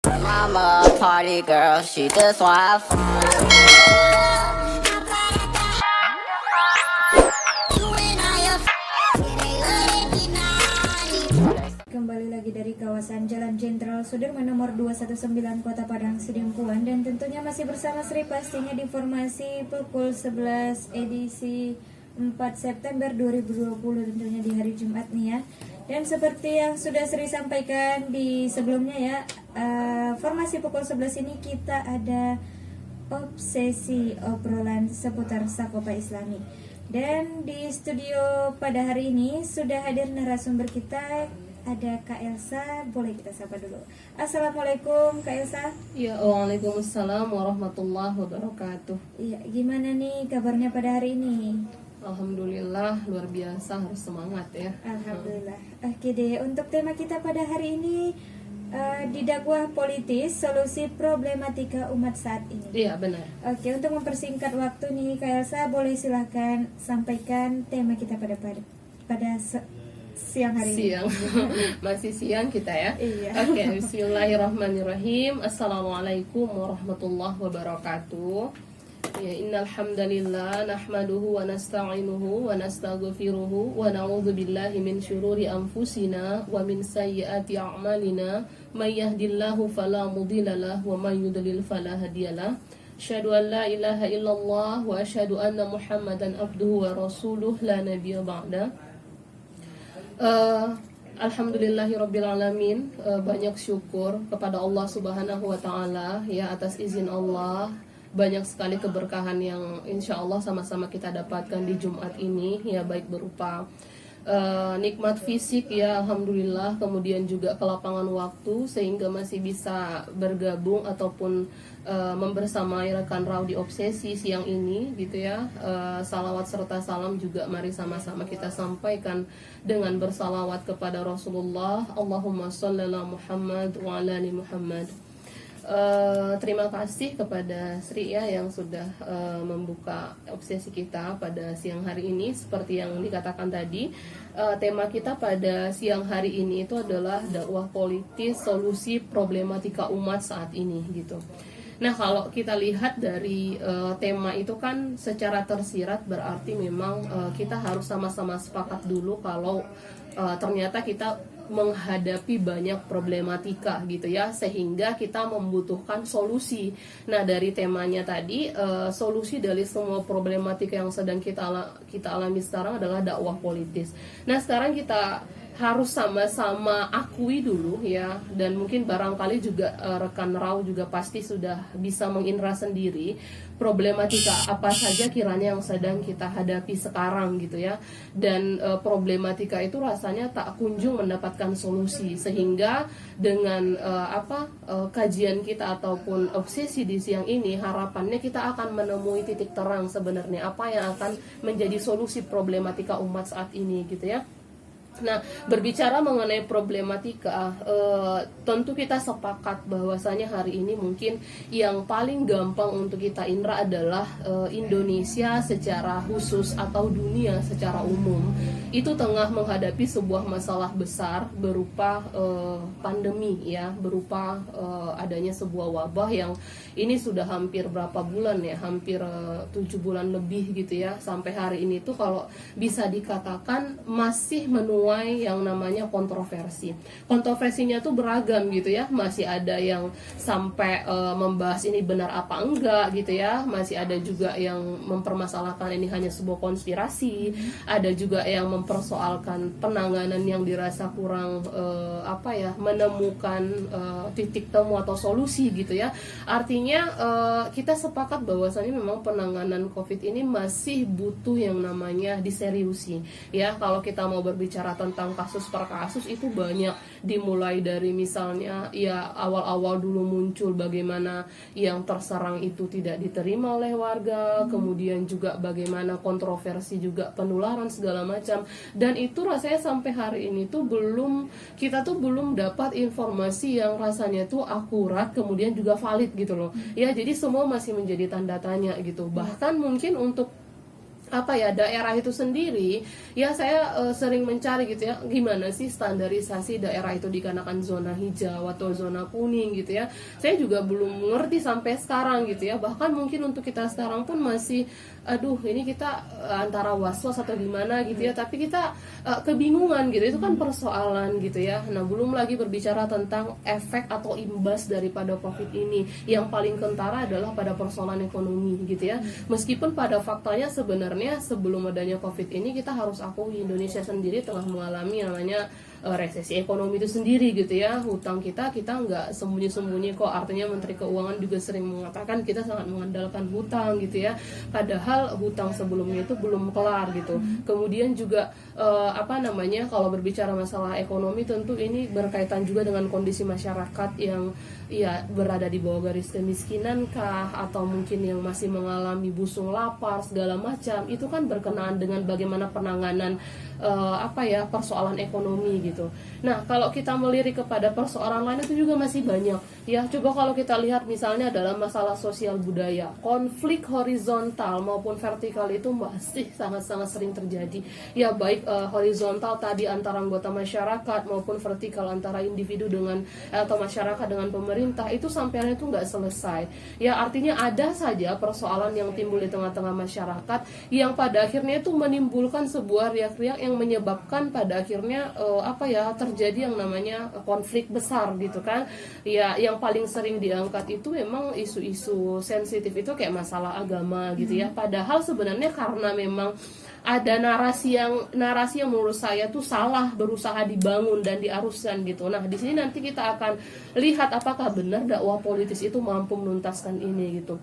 Mama a party girl, she just want fun. Kembali lagi dari kawasan Jalan Jenderal Sudirman nomor 219 Kota Padang Sidimpuan, dan tentunya masih bersama Sri pastinya di Formasi pukul 11 edisi 4 September 2020 tentunya di hari Jumat nih ya. Dan seperti yang sudah Sri sampaikan di sebelumnya ya, Formasi pukul 11 ini kita ada obsesi obrolan seputar Sakopa Islami. Dan di studio pada hari ini sudah hadir narasumber kita, ada Kak Elsa. Boleh kita sapa dulu. Assalamualaikum Kak Elsa. Ya, waalaikumsalam warahmatullahi wabarakatuh. Iya, gimana nih kabarnya pada hari ini? Alhamdulillah, luar biasa, harus semangat ya. Alhamdulillah. Oke deh, untuk tema kita pada hari ini di dakwah politis, solusi problematika umat saat ini. Iya, benar. Oke, untuk mempersingkat waktu nih Kak Elsa, boleh silahkan sampaikan tema kita pada siang hari ini. Siang. Masih siang kita ya. Iya. Oke, bismillahirrahmanirrahim. Assalamualaikum warahmatullahi wabarakatuh. Ya, innal hamdalillah nahmaduhu wa nasta'inuhu wa nastaghfiruhu wa na'udzu billahi min syururi anfusina wa min sayyiati a'malina may yahdihillahu fala mudhillalah wa may yudlil fala hadiyalah. Asyhadu an la ilaha illallah wa asyhadu anna Muhammadan abduhu wa rasuluh la nabiyya ba'da. Alhamdulillahirabbil alamin. Banyak syukur kepada Allah Subhanahu wa taala ya, atas izin Allah banyak sekali keberkahan yang insya Allah sama-sama kita dapatkan di Jumat ini ya, baik berupa nikmat fisik ya, alhamdulillah, kemudian juga kelapangan waktu sehingga masih bisa bergabung ataupun membersamai rekan Raudi Obsesi siang ini gitu ya. Salawat serta salam juga mari sama-sama kita sampaikan dengan bersalawat kepada Rasulullah. Allahumma sholli ala Muhammad wa ala ali Muhammad. Terima kasih kepada Sri ya yang sudah membuka obsesi kita pada siang hari ini. Seperti yang dikatakan tadi, tema kita pada siang hari ini itu adalah dakwah politis, solusi problematika umat saat ini gitu. Nah, kalau kita lihat dari tema itu kan secara tersirat berarti memang kita harus sama-sama sepakat dulu kalau ternyata kita menghadapi banyak problematika gitu ya, sehingga kita membutuhkan solusi. Nah, dari temanya tadi, solusi dari semua problematika yang sedang kita alami sekarang adalah dakwah politis. Nah, sekarang kita harus sama-sama akui dulu ya, dan mungkin barangkali juga rekan Rau juga pasti sudah bisa mengindra sendiri problematika apa saja kiranya yang sedang kita hadapi sekarang gitu ya. Dan problematika itu rasanya tak kunjung mendapatkan solusi, sehingga dengan kajian kita ataupun obsesi di siang ini, harapannya kita akan menemui titik terang sebenarnya apa yang akan menjadi solusi problematika umat saat ini gitu ya. Nah, berbicara mengenai problematika, tentu kita sepakat bahwasanya hari ini mungkin yang paling gampang untuk kita indra adalah Indonesia secara khusus atau dunia secara umum itu tengah menghadapi sebuah masalah besar berupa pandemi ya, berupa adanya sebuah wabah yang ini sudah hampir berapa bulan ya, hampir 7 bulan lebih gitu ya. Sampai hari ini tuh kalau bisa dikatakan masih menuai yang namanya kontroversi. Kontroversinya tuh beragam gitu ya. Masih ada yang sampai membahas ini benar apa enggak gitu ya. Masih ada juga yang mempermasalahkan ini hanya sebuah konspirasi. Ada juga yang mempersoalkan penanganan yang dirasa kurang menemukan titik temu atau solusi gitu ya. Artinya kita sepakat bahwasanya memang penanganan COVID ini masih butuh yang namanya diseriusi ya. Kalau kita mau berbicara tentang kasus per kasus itu banyak, dimulai dari misalnya ya awal-awal dulu muncul bagaimana yang terserang itu tidak diterima oleh warga, kemudian juga bagaimana kontroversi juga penularan segala macam, dan itu rasanya sampai hari ini tuh kita tuh belum dapat informasi yang rasanya tuh akurat kemudian juga valid gitu loh ya. Jadi semua masih menjadi tanda tanya gitu. Bahkan mungkin untuk apa ya, daerah itu sendiri, ya saya sering mencari gitu ya, gimana sih standarisasi daerah itu dikarenakan zona hijau atau zona kuning gitu ya. Saya juga belum mengerti sampai sekarang gitu ya. Bahkan mungkin untuk kita sekarang pun masih aduh ini kita antara was-was atau gimana gitu ya, tapi kita kebingungan gitu. Itu kan persoalan gitu ya. Nah, belum lagi berbicara tentang efek atau imbas daripada Covid ini. Yang paling kentara adalah pada persoalan ekonomi gitu ya. Meskipun pada faktanya sebenarnya sebelum adanya Covid ini kita harus akui Indonesia sendiri tengah mengalami namanya resesi ekonomi itu sendiri gitu ya. Hutang kita nggak sembunyi-sembunyi kok. Artinya Menteri Keuangan juga sering mengatakan kita sangat mengandalkan hutang gitu ya. Padahal hutang sebelumnya itu belum kelar gitu. Kemudian juga kalau berbicara masalah ekonomi tentu ini berkaitan juga dengan kondisi masyarakat yang ya berada di bawah garis kemiskinan kah, atau mungkin yang masih mengalami busung lapar segala macam. Itu kan berkenaan dengan bagaimana penanganan persoalan ekonomi gitu. Nah, kalau kita melirik kepada persoalan lain itu juga masih banyak ya. Coba kalau kita lihat misalnya dalam masalah sosial budaya, konflik horizontal maupun vertikal itu masih sangat-sangat sering terjadi ya, baik horizontal tadi antara anggota masyarakat maupun vertikal antara individu dengan atau masyarakat dengan pemerintah. Itu sampai itu nggak selesai ya. Artinya ada saja persoalan yang timbul di tengah-tengah masyarakat yang pada akhirnya itu menimbulkan sebuah riak-riak yang menyebabkan pada akhirnya terjadi yang namanya konflik besar gitu kan ya. Yang paling sering diangkat itu memang isu-isu sensitif itu kayak masalah agama gitu ya. Padahal sebenarnya karena memang ada narasi yang menurut saya tuh salah berusaha dibangun dan diaruskan gitu. Nah, di sini nanti kita akan lihat apakah benar dakwah politis itu mampu menuntaskan ini gitu.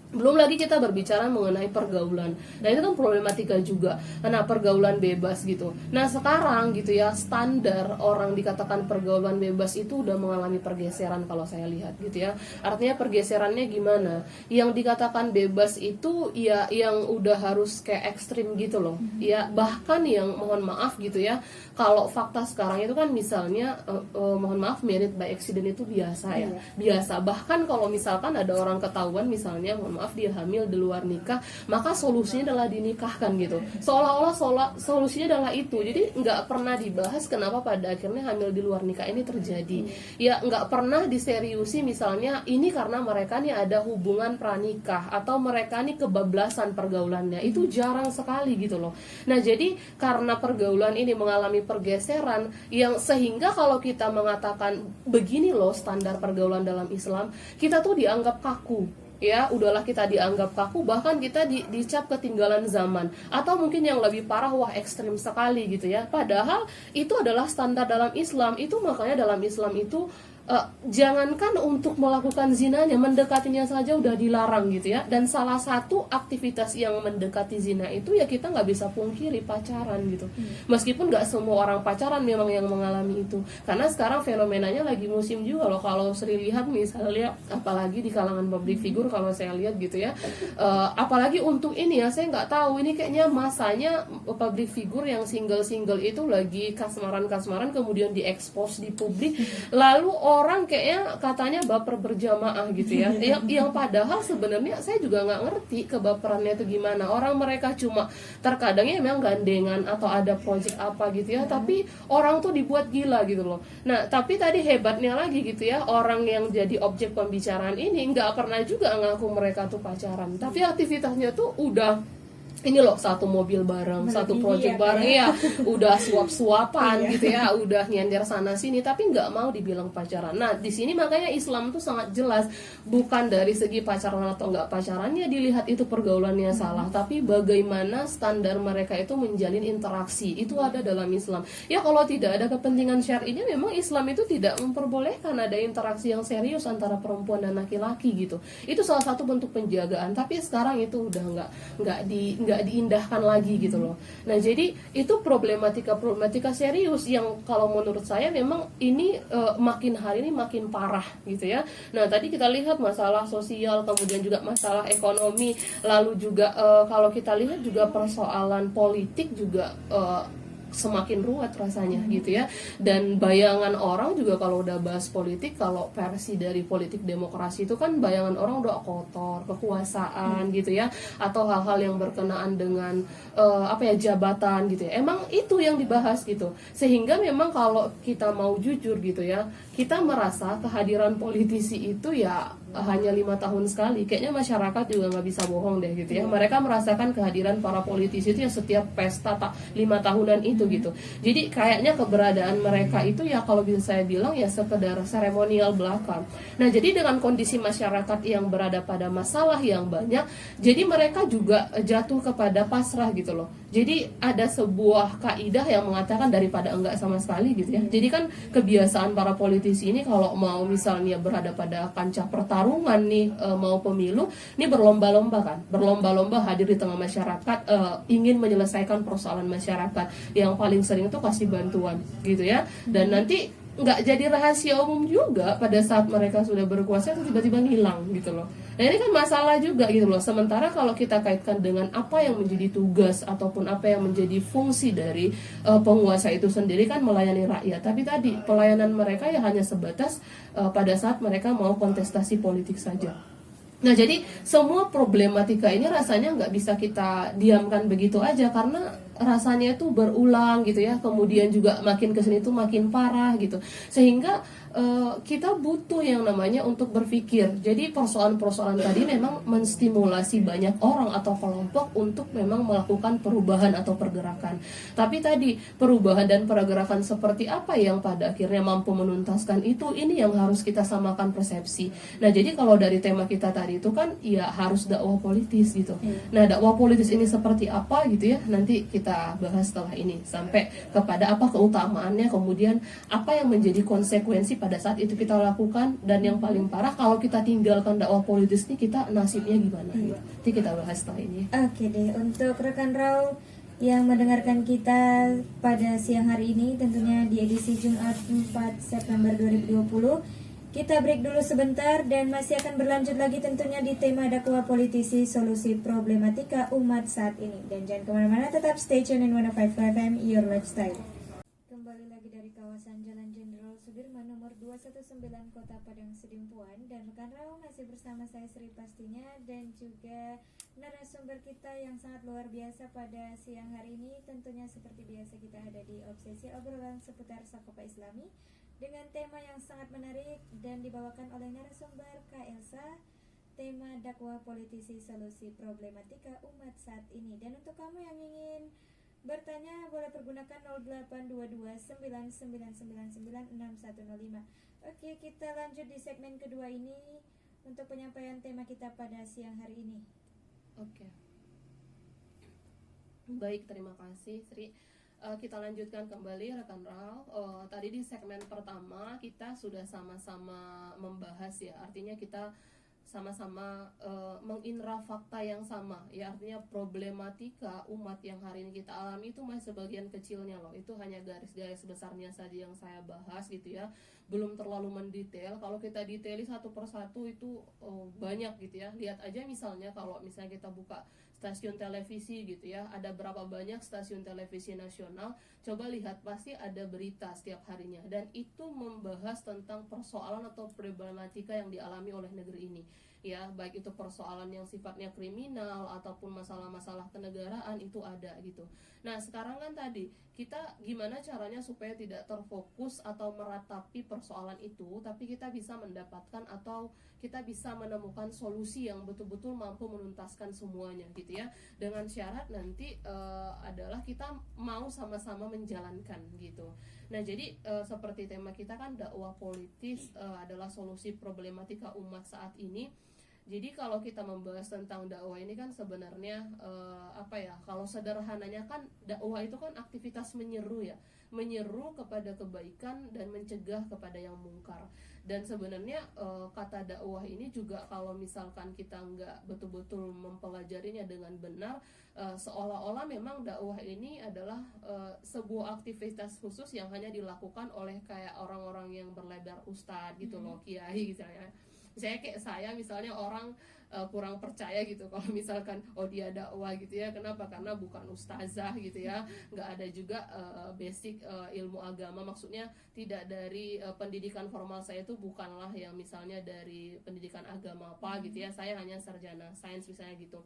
Belum lagi kita berbicara mengenai pergaulan. Nah, itu kan problematika juga. Nah, pergaulan bebas gitu. Nah, sekarang gitu ya, standar orang dikatakan pergaulan bebas itu udah mengalami pergeseran kalau saya lihat gitu ya. Artinya pergeserannya gimana? Yang dikatakan bebas itu ya yang udah harus kayak ekstrim gitu loh. Ya, bahkan yang mohon maaf gitu ya, kalau fakta sekarang itu kan misalnya mohon maaf, married by accident itu biasa ya. Biasa. Bahkan kalau misalkan ada orang ketahuan misalnya maaf dia hamil di luar nikah, maka solusinya adalah dinikahkan gitu. Seolah-olah solusinya adalah itu. Jadi nggak pernah dibahas kenapa pada akhirnya hamil di luar nikah ini terjadi. Ya nggak pernah diseriusi misalnya ini karena mereka nih ada hubungan pranikah atau mereka nih kebablasan pergaulannya. Itu jarang sekali gitu loh. Nah, jadi karena pergaulan ini mengalami pergeseran yang sehingga kalau kita mengatakan begini loh standar pergaulan dalam Islam, kita tuh dianggap kaku. Ya, udahlah kita dianggap kaku, bahkan kita dicap ketinggalan zaman. Atau mungkin yang lebih parah, wah ekstrim sekali gitu ya. Padahal itu adalah standar dalam Islam. Itu makanya dalam Islam itu jangankan untuk melakukan zinanya, mendekatinya saja udah dilarang gitu ya. Dan salah satu aktivitas yang mendekati zina itu ya kita nggak bisa pungkiri pacaran gitu. Meskipun nggak semua orang pacaran memang yang mengalami itu, karena sekarang fenomenanya lagi musim juga loh. Kalau sering lihat misalnya, apalagi di kalangan public figure kalau saya lihat gitu ya, apalagi untuk ini ya, saya nggak tahu ini kayaknya masanya public figure yang single itu lagi kasmaran kemudian diekspos di publik, lalu orang kayaknya katanya baper berjamaah gitu ya. Yang padahal sebenarnya saya juga nggak ngerti kebaperannya itu gimana. Orang mereka cuma terkadangnya memang gandengan atau ada project apa gitu ya, tapi orang tuh dibuat gila gitu loh. Nah, tapi tadi hebatnya lagi gitu ya, orang yang jadi objek pembicaraan ini nggak pernah juga ngaku mereka tuh pacaran, tapi aktivitasnya tuh udah ini loh, satu mobil bareng, satu project bareng ya, udah suap-suapan gitu ya, udah nyender sana sini, tapi nggak mau dibilang pacaran. Nah, di sini makanya Islam tuh sangat jelas, bukan dari segi pacaran atau nggak pacarannya dilihat itu pergaulannya salah, tapi bagaimana standar mereka itu menjalin interaksi, itu ada dalam Islam. Ya kalau tidak ada kepentingan syar'inya, memang Islam itu tidak memperbolehkan ada interaksi yang serius antara perempuan dan laki-laki gitu. Itu salah satu bentuk penjagaan, tapi sekarang itu udah nggak diindahkan lagi gitu loh. Nah, jadi itu problematika serius yang kalau menurut saya memang ini makin hari ini makin parah gitu ya. Nah, tadi kita lihat masalah sosial, kemudian juga masalah ekonomi, lalu juga kalau kita lihat juga persoalan politik juga semakin ruwet rasanya gitu ya. Dan bayangan orang juga kalau udah bahas politik, kalau versi dari politik demokrasi itu kan bayangan orang udah kotor, kekuasaan gitu ya, atau hal-hal yang berkenaan dengan jabatan gitu ya. Emang itu yang dibahas gitu. Sehingga memang kalau kita mau jujur gitu ya, kita merasa kehadiran politisi itu ya hanya 5 tahun sekali. Kayaknya masyarakat juga nggak bisa bohong deh gitu ya. Mereka merasakan kehadiran para politisi itu ya setiap pesta 5 tahunan itu gitu. Jadi kayaknya keberadaan mereka itu ya kalau bisa saya bilang ya sekedar seremonial belaka. Nah jadi dengan kondisi masyarakat yang berada pada masalah yang banyak, jadi mereka juga jatuh kepada pasrah gitu loh. Jadi ada sebuah kaidah yang mengatakan daripada enggak sama sekali gitu ya. Jadi kan kebiasaan para politisi ini kalau mau misalnya berada pada kancah pertarungan nih, mau pemilu, ini berlomba-lomba kan, berlomba-lomba hadir di tengah masyarakat, ingin menyelesaikan persoalan masyarakat. Yang paling sering itu kasih bantuan gitu ya. Dan nanti nggak jadi rahasia umum juga pada saat mereka sudah berkuasa tiba-tiba ngilang gitu loh. Nah ini kan masalah juga gitu loh. Sementara kalau kita kaitkan dengan apa yang menjadi tugas ataupun apa yang menjadi fungsi dari penguasa itu sendiri kan melayani rakyat. Tapi tadi pelayanan mereka ya hanya sebatas pada saat mereka mau kontestasi politik saja. Nah jadi semua problematika ini rasanya nggak bisa kita diamkan begitu aja, karena rasanya itu berulang gitu ya, kemudian juga makin kesini tuh makin parah gitu, sehingga kita butuh yang namanya untuk berpikir. Jadi persoalan-persoalan tadi memang menstimulasi banyak orang atau kelompok untuk memang melakukan perubahan atau pergerakan. Tapi tadi perubahan dan pergerakan seperti apa yang pada akhirnya mampu menuntaskan itu, ini yang harus kita samakan persepsi. Nah jadi kalau dari tema kita tadi itu kan ya harus dakwah politis gitu. Nah dakwah politis ini seperti apa gitu ya, nanti kita bahas setelah ini sampai kepada apa keutamaannya, kemudian apa yang menjadi konsekuensi pada saat itu kita lakukan, dan yang paling parah kalau kita tinggalkan dakwah politis ini kita nasibnya gimana. Nanti kita bahas setelah ini. Oke deh, untuk rekan Raw yang mendengarkan kita pada siang hari ini, tentunya di edisi Jumat 4 September 2020, kita break dulu sebentar dan masih akan berlanjut lagi tentunya di tema dakwah politisi solusi problematika umat saat ini. Dan jangan kemana-mana, tetap stay tune in 105 FM, your lifestyle. Kembali lagi dari kawasan Jalan Jenderal Sudirman nomor 219 Kota Padang Sidimpuan, dan rekan Raw masih bersama saya Sri pastinya, dan juga narasumber kita yang sangat luar biasa pada siang hari ini. Tentunya seperti biasa kita ada di Obsesi, obrolan seputar Sakopa Islami dengan tema yang sangat menarik dan dibawakan oleh narasumber Kak Elsa, tema dakwah politisi solusi problematika umat saat ini. Dan untuk kamu yang ingin bertanya boleh pergunakan 082299996105. Oke, kita lanjut di segmen kedua ini untuk penyampaian tema kita pada siang hari ini. Oke. Baik, terima kasih Sri. Kita lanjutkan kembali rekan Raw. Tadi di segmen pertama kita sudah sama-sama membahas ya, artinya kita sama-sama menginra fakta yang sama ya, artinya problematika umat yang hari ini kita alami itu masih sebagian kecilnya loh. Itu hanya garis-garis besarnya saja yang saya bahas gitu ya, belum terlalu mendetail. Kalau kita detaili satu persatu itu banyak gitu ya. Lihat aja misalnya kalau misalnya kita buka stasiun televisi gitu ya, ada berapa banyak stasiun televisi nasional, coba lihat pasti ada berita setiap harinya, dan itu membahas tentang persoalan atau problematika yang dialami oleh negeri ini ya, baik itu persoalan yang sifatnya kriminal ataupun masalah-masalah kenegaraan itu ada gitu. Nah sekarang kan tadi kita gimana caranya supaya tidak terfokus atau meratapi persoalan itu, tapi kita bisa mendapatkan atau kita bisa menemukan solusi yang betul-betul mampu menuntaskan semuanya gitu ya, dengan syarat nanti adalah kita mau sama-sama menjalankan gitu. Nah jadi seperti tema kita kan dakwah politis adalah solusi problematika umat saat ini. Jadi kalau kita membahas tentang dakwah ini kan sebenarnya kalau sederhananya kan dakwah itu kan aktivitas menyeru ya, menyeru kepada kebaikan dan mencegah kepada yang mungkar. Dan sebenarnya kata dakwah ini juga kalau misalkan kita nggak betul-betul mempelajarinya dengan benar, seolah-olah memang dakwah ini adalah sebuah aktivitas khusus yang hanya dilakukan oleh kayak orang-orang yang berlabel ustadz gitu loh, kiai gitu ya. Misalnya kayak saya, misalnya orang kurang percaya gitu kalau misalkan dia dakwah gitu ya. Kenapa? Karena bukan ustazah gitu ya, nggak ada juga basic ilmu agama. Maksudnya tidak dari pendidikan formal, saya itu bukanlah yang misalnya dari pendidikan agama apa gitu ya. Saya hanya sarjana sains misalnya gitu.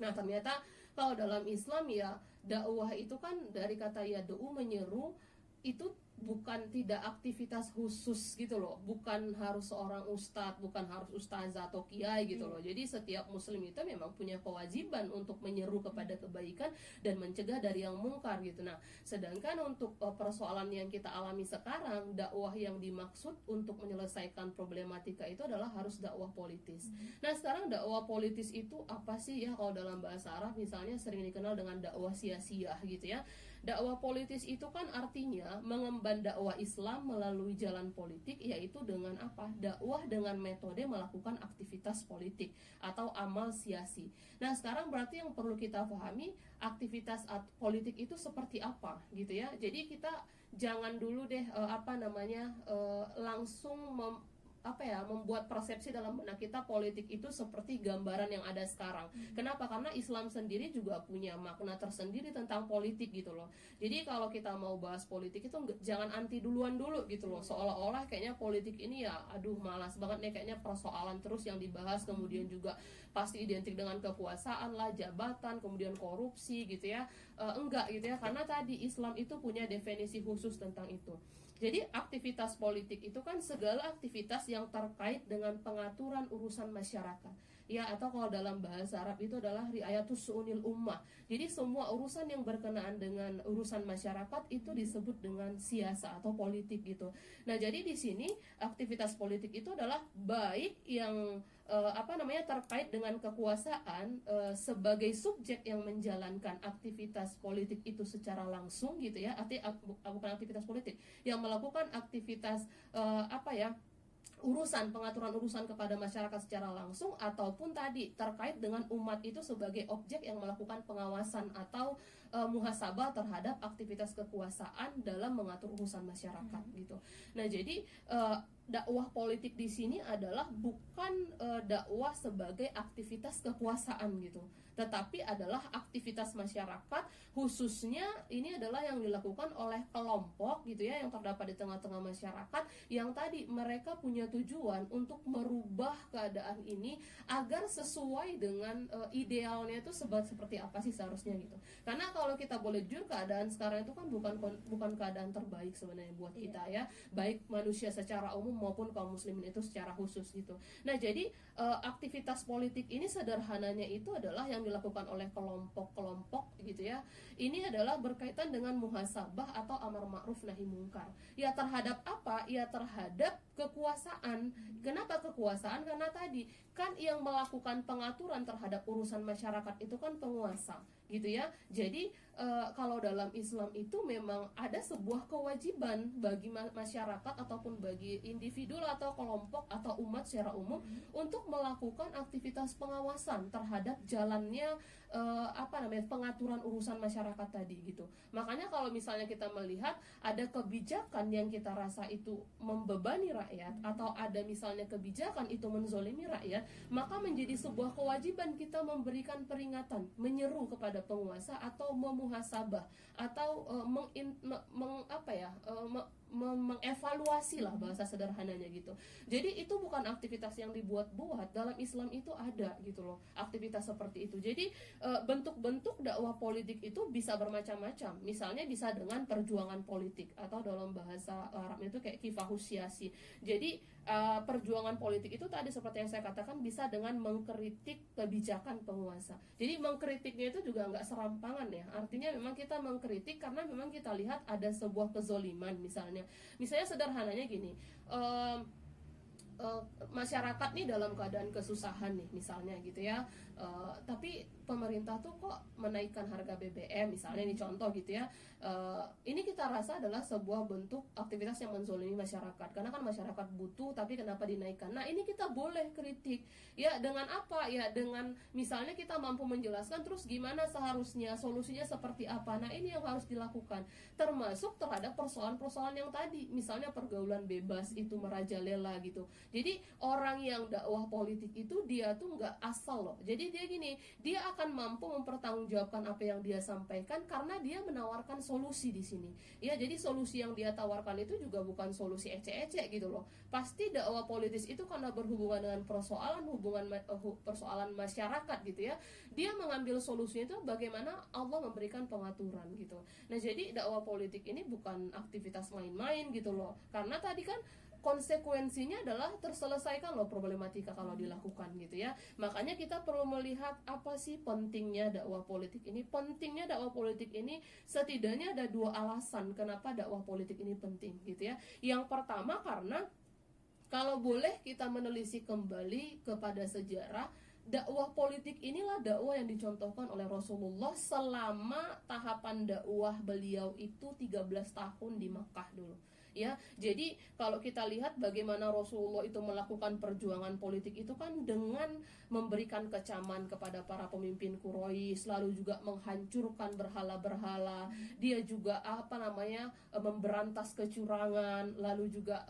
Nah ternyata kalau dalam Islam ya, dakwah itu kan dari kata yad'u, menyeru, itu bukan tidak aktivitas khusus gitu loh, bukan harus seorang ustadz, bukan harus ustazah atau kiai gitu loh. Jadi setiap muslim itu memang punya kewajiban untuk menyeru kepada kebaikan dan mencegah dari yang mungkar gitu. Nah sedangkan untuk persoalan yang kita alami sekarang, dakwah yang dimaksud untuk menyelesaikan problematika itu adalah harus dakwah politis. Nah sekarang dakwah politis itu apa sih ya? Kalau dalam bahasa Arab misalnya sering dikenal dengan dakwah sia-sia gitu ya. Dakwah politis itu kan artinya mengemban dakwah Islam melalui jalan politik, yaitu dengan apa? Dakwah dengan metode melakukan aktivitas politik atau amal siasi. Nah sekarang berarti yang perlu kita pahami, aktivitas politik itu seperti apa gitu ya. Jadi kita jangan dulu deh langsung membuat persepsi dalam benak kita politik itu seperti gambaran yang ada sekarang. Kenapa? Karena Islam sendiri juga punya makna tersendiri tentang politik gitu loh. Jadi kalau kita mau bahas politik itu jangan anti duluan dulu gitu loh. Seolah-olah kayaknya politik ini ya aduh malas banget nih, kayaknya persoalan terus yang dibahas, kemudian juga pasti identik dengan kekuasaan lah, jabatan, kemudian korupsi gitu ya. Enggak gitu ya, karena tadi Islam itu punya definisi khusus tentang itu. Jadi aktivitas politik itu kan segala aktivitas yang terkait dengan pengaturan urusan masyarakat. Ya, atau kalau dalam bahasa Arab itu adalah riayatus su'unil ummah. Jadi semua urusan yang berkenaan dengan urusan masyarakat itu disebut dengan siasa atau politik gitu. Nah, jadi di sini aktivitas politik itu adalah baik yang terkait dengan kekuasaan sebagai subjek yang menjalankan aktivitas politik itu secara langsung gitu ya. Bukan aktivitas politik, yang melakukan aktivitas pengaturan urusan kepada masyarakat secara langsung, ataupun tadi terkait dengan umat itu sebagai objek yang melakukan pengawasan atau muhasabah terhadap aktivitas kekuasaan dalam mengatur urusan masyarakat gitu. Nah jadi dakwah politik di sini adalah bukan dakwah sebagai aktivitas kekuasaan gitu, tetapi adalah aktivitas masyarakat, khususnya ini adalah yang dilakukan oleh kelompok gitu ya, yang terdapat di tengah-tengah masyarakat, yang tadi mereka punya tujuan untuk merubah keadaan ini agar sesuai dengan idealnya itu seperti apa sih seharusnya gitu. Karena kalau kita boleh jujur, keadaan sekarang itu kan bukan keadaan terbaik sebenarnya buat kita ya, baik manusia secara umum maupun kaum muslimin itu secara khusus gitu. Nah jadi aktivitas politik ini sederhananya itu adalah yang dilakukan oleh kelompok-kelompok gitu ya. Ini adalah berkaitan dengan muhasabah atau amar ma'ruf nahi mungkar. Ya terhadap apa? Ya terhadap kekuasaan. Kenapa kekuasaan? Karena tadi kan yang melakukan pengaturan terhadap urusan masyarakat itu kan penguasa gitu ya. Jadi kalau dalam Islam itu memang ada sebuah kewajiban bagi masyarakat ataupun bagi individu atau kelompok atau umat secara umum untuk melakukan aktivitas pengawasan terhadap jalannya pengaturan urusan masyarakat tadi gitu. Makanya kalau misalnya kita melihat ada kebijakan yang kita rasa itu membebani rakyat, atau ada misalnya kebijakan itu menzolimi rakyat, maka menjadi sebuah kewajiban kita memberikan peringatan, menyeru kepada penguasa atau memuhasabah atau mengevaluasi lah bahasa sederhananya gitu. Jadi itu bukan aktivitas yang dibuat-buat, dalam Islam itu ada gitu loh aktivitas seperti itu. Jadi bentuk-bentuk dakwah politik itu bisa bermacam-macam. Misalnya bisa dengan perjuangan politik, atau dalam bahasa Arab itu kayak kifahus siasi. Jadi perjuangan politik itu tadi seperti yang saya katakan bisa dengan mengkritik kebijakan penguasa. Jadi mengkritiknya itu juga nggak serampangan ya. Artinya memang kita mengkritik karena memang kita lihat ada sebuah kezoliman misalnya. Misalnya sederhananya gini, masyarakat nih dalam keadaan kesusahan nih misalnya gitu ya, tapi pemerintah tuh kok menaikkan harga BBM misalnya, ini contoh gitu ya. Ini kita rasa adalah sebuah bentuk aktivitas yang menzolimi masyarakat, karena kan masyarakat butuh tapi kenapa dinaikkan. Nah ini kita boleh kritik ya, dengan apa ya, dengan misalnya kita mampu menjelaskan terus gimana seharusnya, solusinya seperti apa. Nah ini yang harus dilakukan, termasuk terhadap persoalan-persoalan yang tadi misalnya pergaulan bebas itu merajalela gitu. Jadi orang yang dakwah politik itu dia tuh nggak asal loh. Jadi dia gini, dia akan mampu mempertanggungjawabkan apa yang dia sampaikan karena dia menawarkan solusi di sini. Ya, jadi solusi yang dia tawarkan itu juga bukan solusi ecek-ecek gitu loh. Pasti dakwah politis itu karena berhubungan dengan persoalan masyarakat gitu ya. Dia mengambil solusinya itu bagaimana Allah memberikan pengaturan gitu. Nah, jadi dakwah politik ini bukan aktivitas main-main gitu loh. Karena tadi kan konsekuensinya adalah terselesaikan loh problematika kalau dilakukan gitu ya. Makanya kita perlu melihat apa sih pentingnya dakwah politik ini. Pentingnya dakwah politik ini setidaknya ada 2 alasan kenapa dakwah politik ini penting gitu ya. Yang pertama karena kalau boleh kita menelisik kembali kepada sejarah, dakwah politik inilah dakwah yang dicontohkan oleh Rasulullah selama tahapan dakwah beliau itu 13 tahun di Makkah dulu. Ya, jadi kalau kita lihat bagaimana Rasulullah itu melakukan perjuangan politik itu kan dengan memberikan kecaman kepada para pemimpin Quraisy, lalu juga menghancurkan berhala-berhala. Dia juga memberantas kecurangan, lalu juga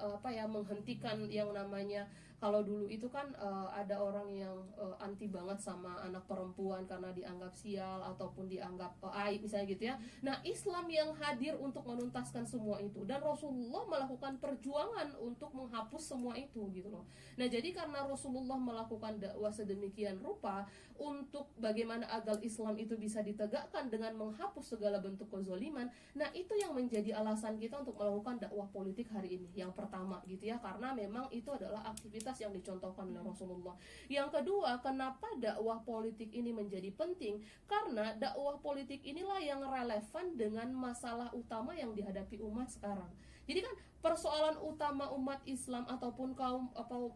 menghentikan yang namanya, kalau dulu itu kan ada orang yang anti banget sama anak perempuan karena dianggap sial ataupun dianggap aib misalnya gitu ya. Nah, Islam yang hadir untuk menuntaskan semua itu, dan Rasulullah melakukan perjuangan untuk menghapus semua itu gitu loh. Nah, jadi karena Rasulullah melakukan dakwah sedemikian rupa untuk bagaimana agar Islam itu bisa ditegakkan dengan menghapus segala bentuk kezaliman, nah itu yang menjadi alasan kita untuk melakukan dakwah politik hari ini. Yang pertama gitu ya, karena memang itu adalah aktivitas yang dicontohkan oleh Rasulullah. Yang kedua, kenapa dakwah politik ini menjadi penting? Karena dakwah politik inilah yang relevan dengan masalah utama yang dihadapi umat sekarang. Jadi kan persoalan utama umat Islam ataupun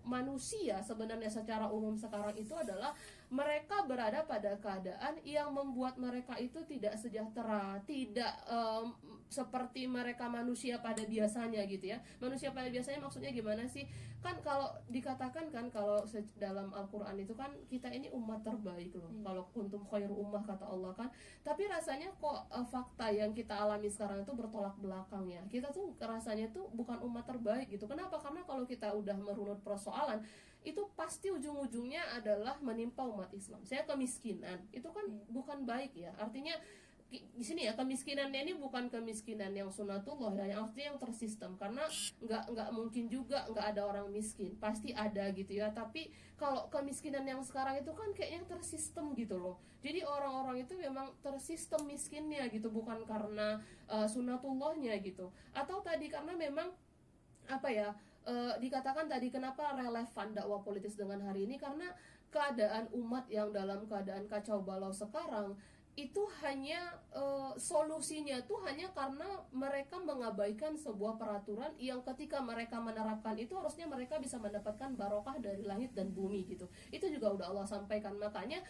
manusia sebenarnya secara umum sekarang itu adalah mereka berada pada keadaan yang membuat mereka itu tidak sejahtera, tidak seperti mereka manusia pada biasanya gitu ya. Manusia pada biasanya maksudnya gimana sih? Kan kalau dikatakan kan kalau dalam Al-Qur'an itu kan kita ini umat terbaik loh. Kalau kuntum khairu ummah kata Allah kan. Tapi rasanya kok fakta yang kita alami sekarang itu bertolak belakang ya. Kita tuh rasanya tuh bukan umat terbaik gitu. Kenapa? Karena kalau kita udah merunut persoalan, itu pasti ujung-ujungnya adalah menimpa umat Islam. Saya kemiskinan, itu kan bukan baik ya. Artinya di sini ya, kemiskinannya ini bukan kemiskinan yang sunatullah ya, yang artinya yang tersistem, karena nggak mungkin juga nggak ada orang miskin, pasti ada gitu ya. Tapi kalau kemiskinan yang sekarang itu kan kayaknya tersistem gitu loh. Jadi orang-orang itu memang tersistem miskinnya gitu, bukan karena sunatullahnya gitu, atau tadi karena memang dikatakan tadi kenapa relevan dakwah politis dengan hari ini, karena keadaan umat yang dalam keadaan kacau balau sekarang itu hanya solusinya tuh hanya karena mereka mengabaikan sebuah peraturan yang ketika mereka menerapkan itu harusnya mereka bisa mendapatkan barokah dari langit dan bumi gitu. Itu juga udah Allah sampaikan. Makanya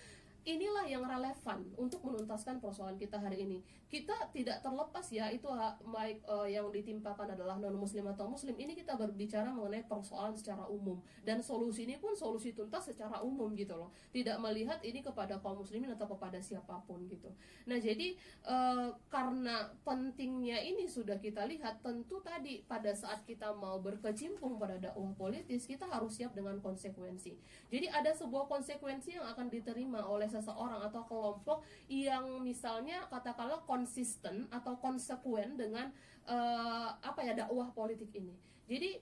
inilah yang relevan untuk menuntaskan persoalan kita hari ini. Kita tidak terlepas ya, itu baik yang ditimpakan adalah non muslim atau muslim. Ini kita berbicara mengenai persoalan secara umum, dan solusi ini pun solusi tuntas secara umum gitu loh. Tidak melihat ini kepada kaum muslimin atau kepada siapapun gitu. Nah, jadi karena pentingnya ini sudah kita lihat, tentu tadi pada saat kita mau berkecimpung pada dakwah politis, kita harus siap dengan konsekuensi. Jadi ada sebuah konsekuensi yang akan diterima oleh seseorang atau kelompok yang misalnya katakanlah konsisten atau konsekuen dengan dakwah politik ini. Jadi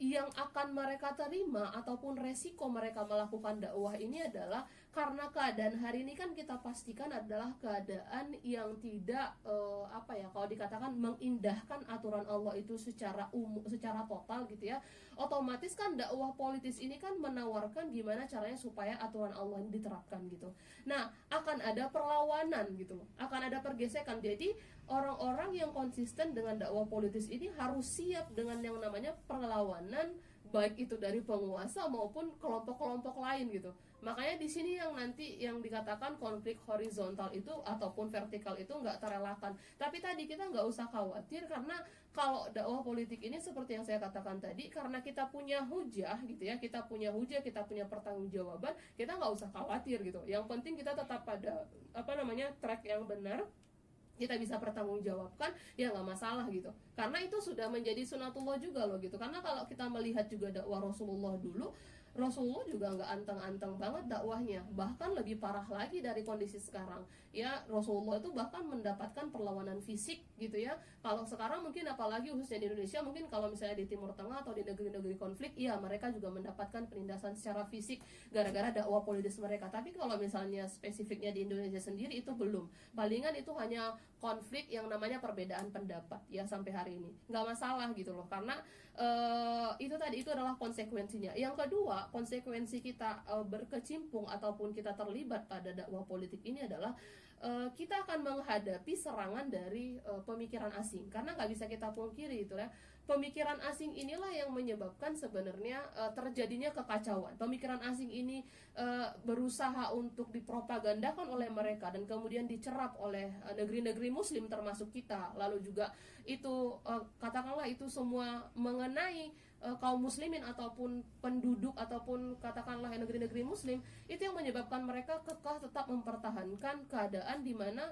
yang akan mereka terima ataupun resiko mereka melakukan dakwah ini adalah karena keadaan hari ini kan kita pastikan adalah keadaan yang tidak kalau dikatakan mengindahkan aturan Allah itu secara total gitu ya. Otomatis kan dakwah politis ini kan menawarkan gimana caranya supaya aturan Allah ini diterapkan gitu. Nah, akan ada perlawanan gitu loh. Akan ada pergesekan. Jadi orang-orang yang konsisten dengan dakwah politis ini harus siap dengan yang namanya perlawanan, baik itu dari penguasa maupun kelompok-kelompok lain gitu. Makanya di sini yang nanti yang dikatakan konflik horizontal itu ataupun vertikal itu nggak terelakkan. Tapi tadi kita nggak usah khawatir, karena kalau dakwah politik ini seperti yang saya katakan tadi, karena kita punya hujah gitu ya, kita punya pertanggungjawaban, kita nggak usah khawatir gitu. Yang penting kita tetap pada track yang benar. kita bisa pertanggungjawabkan, ya nggak masalah gitu. Karena itu sudah menjadi sunatullah juga loh gitu. Karena kalau kita melihat juga dakwah Rasulullah dulu, Rasulullah juga nggak anteng-anteng banget dakwahnya, bahkan lebih parah lagi dari kondisi sekarang. Ya, Rasulullah itu bahkan mendapatkan perlawanan fisik gitu ya. Kalau sekarang mungkin apalagi khususnya di Indonesia, mungkin kalau misalnya di Timur Tengah atau di negeri-negeri konflik, ya mereka juga mendapatkan penindasan secara fisik gara-gara dakwah politis mereka. Tapi kalau misalnya spesifiknya di Indonesia sendiri itu belum. Palingan itu hanya konflik yang namanya perbedaan pendapat ya sampai hari ini. Nggak masalah gitu loh, karena itu tadi itu adalah konsekuensinya. Yang kedua, konsekuensi kita berkecimpung ataupun kita terlibat pada dakwah politik ini adalah kita akan menghadapi serangan dari pemikiran asing, karena nggak bisa kita pungkiri itu ya, pemikiran asing inilah yang menyebabkan sebenarnya terjadinya kekacauan. Pemikiran asing ini berusaha untuk dipropagandakan oleh mereka dan kemudian dicerap oleh negeri-negeri muslim termasuk kita. Lalu juga itu katakanlah itu semua mengenai kaum muslimin ataupun penduduk ataupun katakanlah negeri-negeri muslim, itu yang menyebabkan mereka kekeh tetap mempertahankan keadaan di mana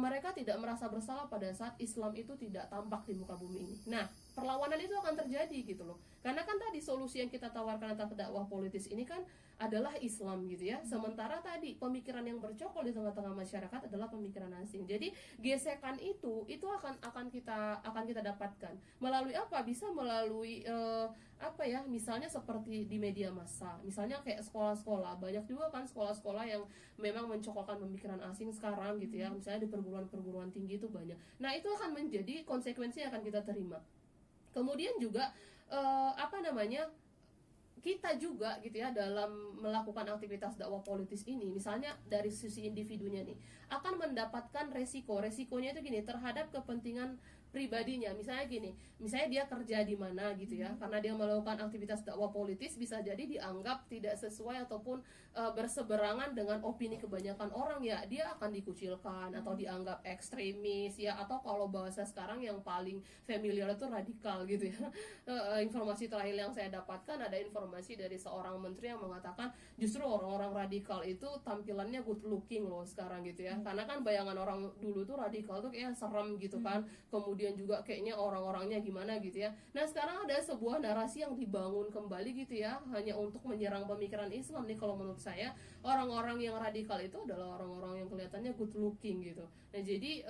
mereka tidak merasa bersalah pada saat Islam itu tidak tampak di muka bumi ini. Nah, perlawanan itu akan terjadi gitu loh. Karena kan tadi solusi yang kita tawarkan atas dakwah politis ini kan adalah Islam gitu ya. Sementara tadi pemikiran yang bercokol di tengah-tengah masyarakat adalah pemikiran asing. Jadi gesekan itu akan kita dapatkan melalui apa? Bisa melalui misalnya seperti di media massa. Misalnya kayak sekolah-sekolah, banyak juga kan sekolah-sekolah yang memang mencokolkan pemikiran asing sekarang gitu ya. Misalnya di perguruan tinggi itu banyak. Nah, itu akan menjadi konsekuensi yang akan kita terima. Kemudian juga kita juga gitu ya dalam melakukan aktivitas dakwah politis ini, misalnya dari sisi individunya nih akan mendapatkan resikonya itu gini terhadap kepentingan pribadinya. Misalnya dia kerja di mana gitu ya, karena dia melakukan aktivitas dakwah politis bisa jadi dianggap tidak sesuai ataupun berseberangan dengan opini kebanyakan orang, ya dia akan dikucilkan atau dianggap ekstremis ya, atau kalau bahasa sekarang yang paling familiar itu radikal gitu ya. Informasi terakhir yang saya dapatkan, ada informasi dari seorang menteri yang mengatakan justru orang-orang radikal itu tampilannya good looking loh sekarang gitu ya. Karena kan bayangan orang dulu tuh radikal tuh kayak serem gitu kan, kemudian juga kayaknya orang-orangnya gimana gitu ya. Nah, sekarang ada sebuah narasi yang dibangun kembali gitu ya, hanya untuk menyerang pemikiran Islam nih. Kalau menurut saya orang-orang yang radikal itu adalah orang-orang yang kelihatannya good looking gitu. Nah, jadi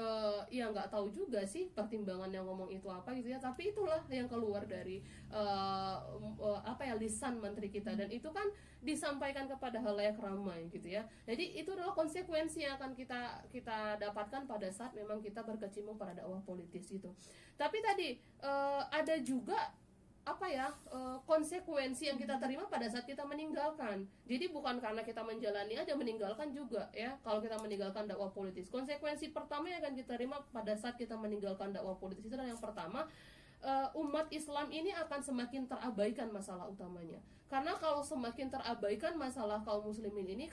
ya nggak tahu juga sih pertimbangan yang ngomong itu apa gitu ya, tapi itulah yang keluar dari lisan menteri kita, dan itu kan disampaikan kepada halayak ramai gitu ya. Jadi itu adalah konsekuensi yang akan kita dapatkan pada saat memang kita berkecimpung pada dakwah politis itu. Tapi tadi ada juga konsekuensi yang kita terima pada saat kita meninggalkan. Jadi bukan karena kita menjalani aja, meninggalkan juga ya. Kalau kita meninggalkan dakwah politis, konsekuensi pertama yang akan kita terima pada saat kita meninggalkan dakwah politis itu adalah yang pertama, umat Islam ini akan semakin terabaikan masalah utamanya. Karena kalau semakin terabaikan masalah kaum muslimin ini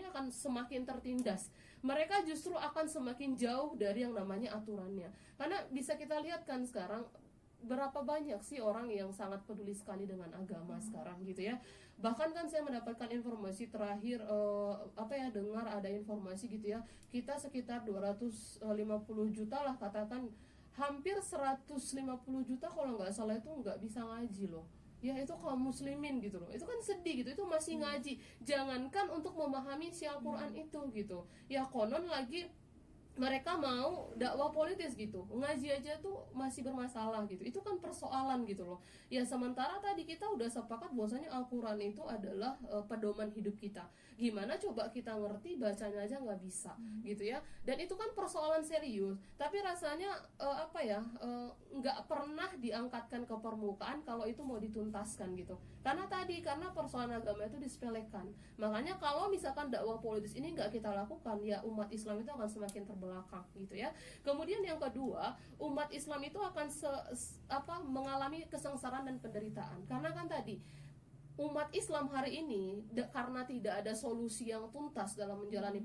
akan semakin tertindas. Mereka justru akan semakin jauh dari yang namanya aturannya. Karena bisa kita lihat kan sekarang berapa banyak sih orang yang sangat peduli sekali dengan agama sekarang gitu ya. Bahkan kan saya mendapatkan informasi terakhir dengar ada informasi gitu ya, kita sekitar 250 juta lah katakan, hampir 150 juta kalau nggak salah itu nggak bisa ngaji loh. Ya itu kaum muslimin gitu loh. Itu kan sedih gitu, itu masih ngaji. Jangankan untuk memahami isi Al-Quran itu gitu. Ya konon lagi mereka mau dakwah politis gitu, ngaji aja tuh masih bermasalah gitu. Itu kan persoalan gitu loh. Ya sementara tadi kita udah sepakat bahwasanya Al-Quran itu adalah pedoman hidup kita. Gimana coba kita ngerti bacanya aja nggak bisa gitu ya. Dan itu kan persoalan serius. Tapi rasanya nggak pernah diangkatkan ke permukaan kalau itu mau dituntaskan gitu. Karena persoalan agama itu disepelekan. Makanya kalau misalkan dakwah politis ini nggak kita lakukan, ya umat Islam itu akan semakin terbelakang gitu ya. Kemudian yang kedua, umat Islam itu akan mengalami kesengsaraan dan penderitaan. Karena kan tadi umat Islam hari ini karena tidak ada solusi yang tuntas dalam menjalani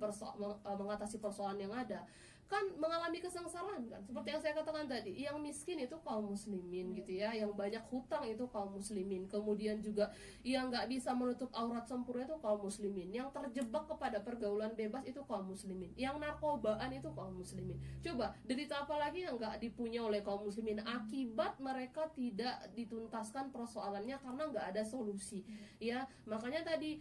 mengatasi persoalan yang ada. kan mengalami kesengsaraan kan. Seperti yang saya katakan tadi, yang miskin itu kaum muslimin gitu ya, yang banyak hutang itu kaum muslimin, kemudian juga yang nggak bisa menutup aurat sempurna itu kaum muslimin, yang terjebak kepada pergaulan bebas itu kaum muslimin, yang narkobaan itu kaum muslimin. Coba derita apa lagi yang nggak dipunya oleh kaum muslimin akibat mereka tidak dituntaskan persoalannya karena nggak ada solusi ya. Makanya tadi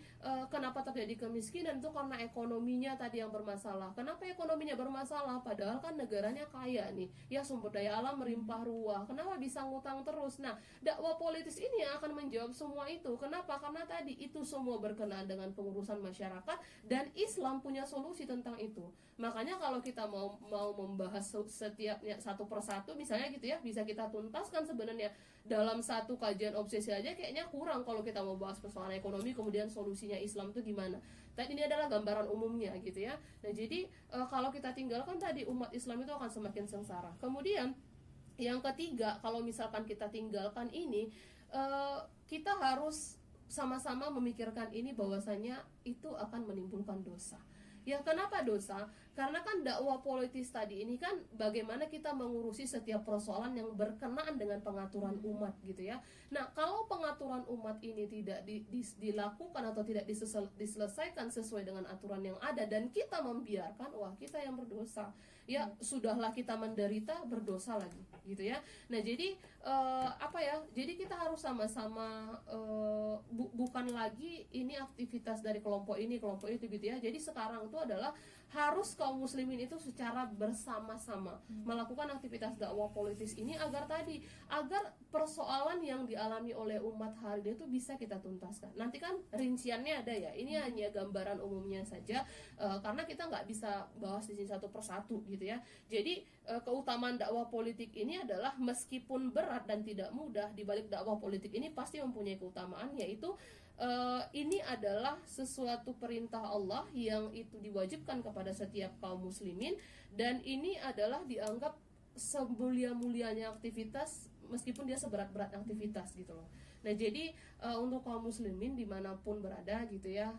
kenapa terjadi kemiskinan itu karena ekonominya tadi yang bermasalah. Kenapa ekonominya bermasalah? Padahal kan negaranya kaya nih, ya sumber daya alam melimpah ruah. Kenapa bisa ngutang terus? Nah, dakwah politis ini yang akan menjawab semua itu. Kenapa? Karena tadi itu semua berkenaan dengan pengurusan masyarakat dan Islam punya solusi tentang itu. Makanya kalau kita mau membahas setiapnya satu persatu, misalnya gitu ya, bisa kita tuntaskan sebenarnya dalam satu kajian obsesi aja kayaknya kurang kalau kita mau bahas persoalan ekonomi kemudian solusinya Islam itu gimana. Dan ini adalah gambaran umumnya gitu ya. Nah jadi kalau kita tinggalkan tadi umat Islam itu akan semakin sengsara. Kemudian yang ketiga, kalau misalkan kita tinggalkan ini, kita harus sama-sama memikirkan ini bahwasanya itu akan menimbulkan dosa. Ya kenapa dosa? Karena kan dakwah politis tadi ini kan bagaimana kita mengurusi setiap persoalan yang berkenaan dengan pengaturan umat gitu ya. Nah kalau pengaturan umat ini tidak dilakukan atau tidak diselesaikan sesuai dengan aturan yang ada dan kita membiarkan, wah kita yang berdosa. Ya sudahlah kita menderita, berdosa lagi gitu ya. Nah jadi jadi kita harus sama-sama bukan lagi ini aktivitas dari kelompok ini kelompok itu gitu ya. Jadi sekarang itu adalah harus kaum muslimin itu secara bersama-sama melakukan aktivitas dakwah politis ini agar persoalan yang dialami oleh umat hari ini itu bisa kita tuntaskan. Nanti kan rinciannya ada ya. Ini hanya gambaran umumnya saja karena kita nggak bisa bahas di sini satu persatu gitu ya. Jadi keutamaan dakwah politik ini adalah meskipun berat dan tidak mudah, di balik dakwah politik ini pasti mempunyai keutamaan, yaitu ini adalah sesuatu perintah Allah yang itu diwajibkan kepada setiap kaum muslimin, dan ini adalah dianggap semulia-mulianya aktivitas meskipun dia seberat-berat aktivitas gitu loh. Nah jadi untuk kaum muslimin dimanapun berada gitu ya,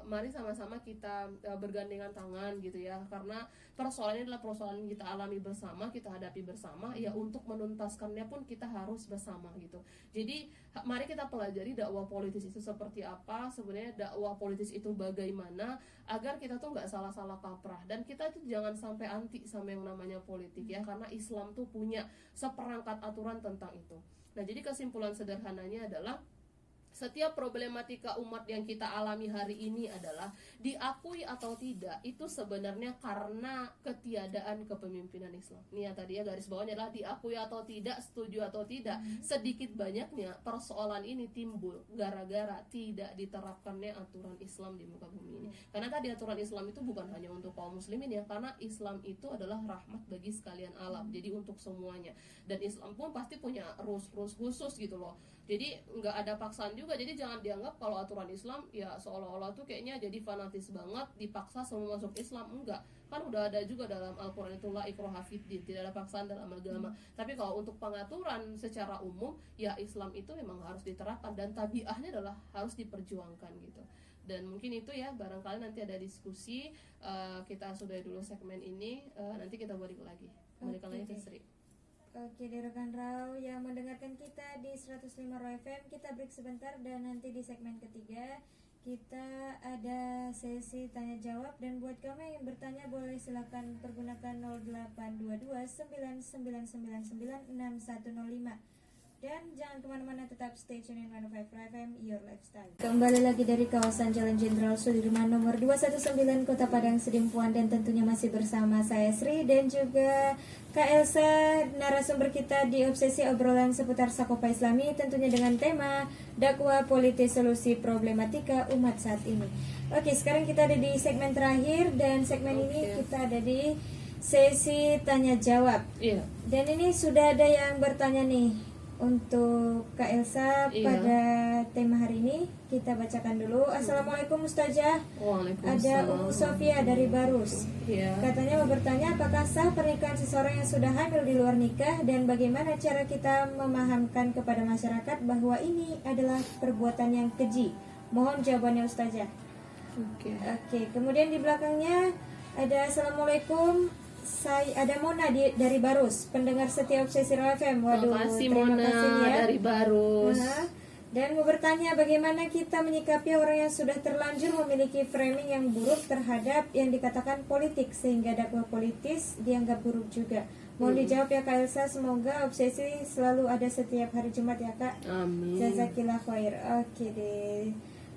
mari sama-sama kita bergandengan tangan gitu ya, karena persoalan ini adalah persoalan yang kita alami bersama, kita hadapi bersama ya, untuk menuntaskannya pun kita harus bersama gitu. Jadi mari kita pelajari dakwah politis itu seperti apa, sebenarnya dakwah politis itu bagaimana, agar kita tuh nggak salah-salah kaprah, dan kita itu jangan sampai anti sama yang namanya politik ya, karena Islam tuh punya seperangkat aturan tentang itu. Nah jadi kesimpulan sederhananya adalah setiap problematika umat yang kita alami hari ini adalah diakui atau tidak, itu sebenarnya karena ketiadaan kepemimpinan Islam. Ini ya tadi ya garis bawahnya adalah diakui atau tidak, setuju atau tidak, sedikit banyaknya persoalan ini timbul gara-gara tidak diterapkannya aturan Islam di muka bumi ini. Karena tadi aturan Islam itu bukan hanya untuk kaum muslimin ya, karena Islam itu adalah rahmat bagi sekalian alam, jadi untuk semuanya. Dan Islam pun pasti punya rules khusus gitu loh. Jadi nggak ada paksaan juga. Jadi jangan dianggap kalau aturan Islam ya seolah-olah tuh kayaknya jadi fanatis banget, dipaksa semua masuk Islam. Enggak, kan udah ada juga dalam Al-Quran itu la ikraha fiddin, tidak ada paksaan dalam agama. Tapi kalau untuk pengaturan secara umum ya Islam itu memang harus diterapkan, dan tabiahnya adalah harus diperjuangkan gitu. Dan mungkin itu ya, barangkali nanti ada diskusi. Kita sudahi dulu segmen ini, nanti kita balik lagi ke Sri. Oke, di rekan Rau yang mendengarkan kita di 105 Raw FM, kita break sebentar dan nanti di segmen ketiga kita ada sesi tanya jawab, dan buat kamu yang bertanya boleh silakan pergunakan 0822 9999 6105. Dan jangan kemana-mana, tetap stay tune in 105 FM, your lifestyle. Kembali lagi dari kawasan Jalan Jenderal Sudirman nomor 219 Kota Padang Sidimpuan, dan tentunya masih bersama saya Sri dan juga Kak Elsa, narasumber kita di Obsesi obrolan seputar Sakopa Islami, tentunya dengan tema dakwah politis solusi problematika umat saat ini. Oke, sekarang kita ada di segmen terakhir, dan segmen ini kita ada di sesi tanya jawab. Dan ini sudah ada yang bertanya nih untuk Kak Elsa pada tema hari ini. Kita bacakan dulu. Assalamualaikum Ustazah. Ada Umu Sofia dari Barus. Katanya mau bertanya, apakah sah pernikahan seseorang yang sudah hamil di luar nikah, dan bagaimana cara kita memahamkan kepada masyarakat bahwa ini adalah perbuatan yang keji? Mohon jawabannya Ustazah. Oke. Kemudian di belakangnya ada Assalamualaikum. ada Mona dari Barus, pendengar setia Obsesi Raw FM. Waduh, Makasih terima Mona kasih ya. dari Barus. Dan mau bertanya bagaimana kita menyikapi orang yang sudah terlanjur memiliki framing yang buruk terhadap yang dikatakan politik sehingga dakwah politis dianggap buruk juga. Mohon dijawab ya Kak Elsa, semoga Obsesi selalu ada setiap hari Jumat ya Kak. Amin. Jazakillah khair. Oke deh.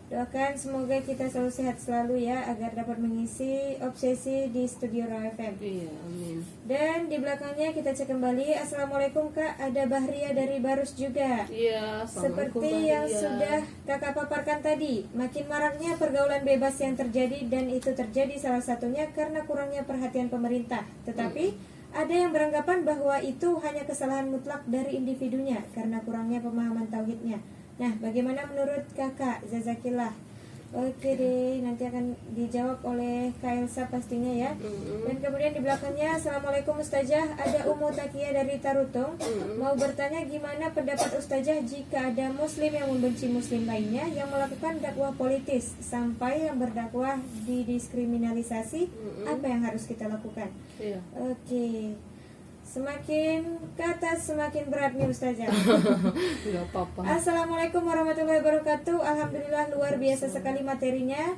Doakan semoga kita selalu sehat selalu ya agar dapat mengisi Obsesi di Studio Raw FM. Iya, amin. Dan di belakangnya kita cek kembali. Assalamualaikum Kak, ada Bahria dari Barus juga. Iya, assalamualaikum Seperti Bahria. yang sudah Kakak paparkan tadi, makin maraknya pergaulan bebas yang terjadi dan itu terjadi salah satunya karena kurangnya perhatian pemerintah. Tetapi ada yang beranggapan bahwa itu hanya kesalahan mutlak dari individunya karena kurangnya pemahaman tauhidnya. Nah, bagaimana menurut Kakak? Jazakillah. Oke deh, nanti akan dijawab oleh Kak Elsa pastinya ya. Dan kemudian di belakangnya, Assalamualaikum Ustazah, ada Umu Takia dari Tarutung. Mau bertanya gimana pendapat Ustazah jika ada muslim yang membenci muslim lainnya yang melakukan dakwah politis sampai yang berdakwah didiskriminalisasi, apa yang harus kita lakukan? Iya. Oke. Semakin ke atas semakin berat nih Ustazah. Enggak apa-apa. Assalamualaikum warahmatullahi wabarakatuh. Alhamdulillah luar biasa sekali materinya.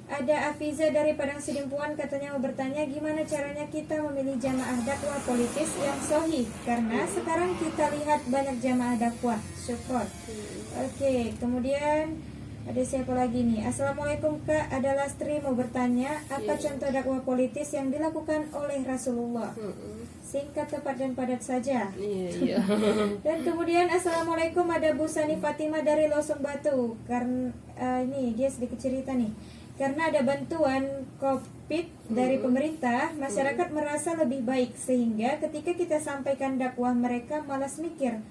Ada Afiza dari Padang Sidimpuan katanya mau bertanya gimana caranya kita memilih jamaah dakwah politis yang sahih karena sekarang kita lihat banyak jamaah dakwah. Syukur. Oke, kemudian ada siapa lagi nih? Assalamualaikum Kak, ada Lastri mau bertanya apa contoh dakwah politis yang dilakukan oleh Rasulullah? Singkat, tepat dan padat saja. Iya. Dan kemudian Assalamualaikum, ada Bu Sani Fatimah dari Losong Batu. Karena ini dia sedikit cerita nih. Karena ada bantuan COVID dari pemerintah, masyarakat merasa lebih baik sehingga ketika kita sampaikan dakwah mereka malas mikir.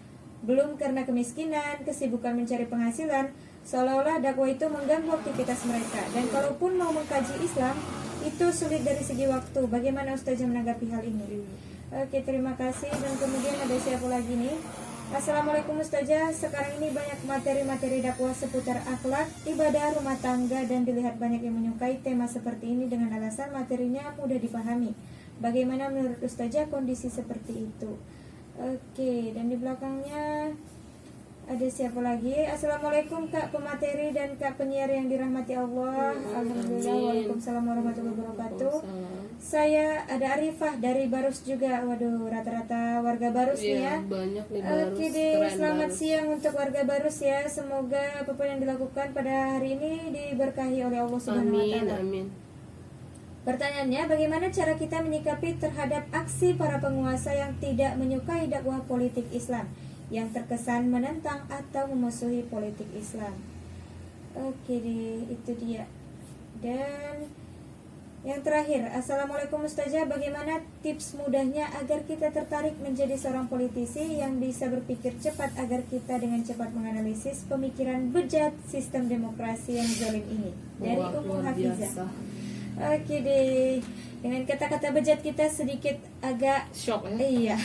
Belum karena kemiskinan, kesibukan mencari penghasilan, seolah-olah dakwah itu mengganggu aktivitas mereka. Dan kalaupun mau mengkaji Islam, itu sulit dari segi waktu. Bagaimana Ustazah menanggapi hal ini? Oke, terima kasih. Dan kemudian ada siapa lagi nih? Assalamualaikum Ustazah, sekarang ini banyak materi-materi dakwah seputar akhlak, ibadah, rumah tangga, dan dilihat banyak yang menyukai tema seperti ini dengan alasan materinya mudah dipahami. Bagaimana menurut Ustazah kondisi seperti itu? Oke, dan di belakangnya ada siapa lagi? Assalamualaikum Kak pemateri dan Kak penyiar yang dirahmati Allah. Alhamdulillah. Waalaikumsalam warahmatullahi wabarakatuh. Saya ada Arifah dari Barus juga. Waduh, rata-rata warga Barus nih ya. Banyak nih Barus. Oke deh, Keren selamat Barus. siang untuk warga Barus ya. Semoga apapun yang dilakukan pada hari ini diberkahi oleh Allah Subhanahu wa Amin, taala. amin. Pertanyaannya, bagaimana cara kita menyikapi terhadap aksi para penguasa yang tidak menyukai dakwah politik Islam, yang terkesan menentang atau memusuhi politik Islam? Oke deh, itu dia. Dan yang terakhir, Assalamualaikum Ustazah, bagaimana tips mudahnya agar kita tertarik menjadi seorang politisi yang bisa berpikir cepat agar kita dengan cepat menganalisis pemikiran bejat sistem demokrasi yang zalim ini? Dari Wah, Ummu luar Hafizah. biasa. Oke deh, dengan kata-kata bejat kita sedikit agak Shock ya. iya.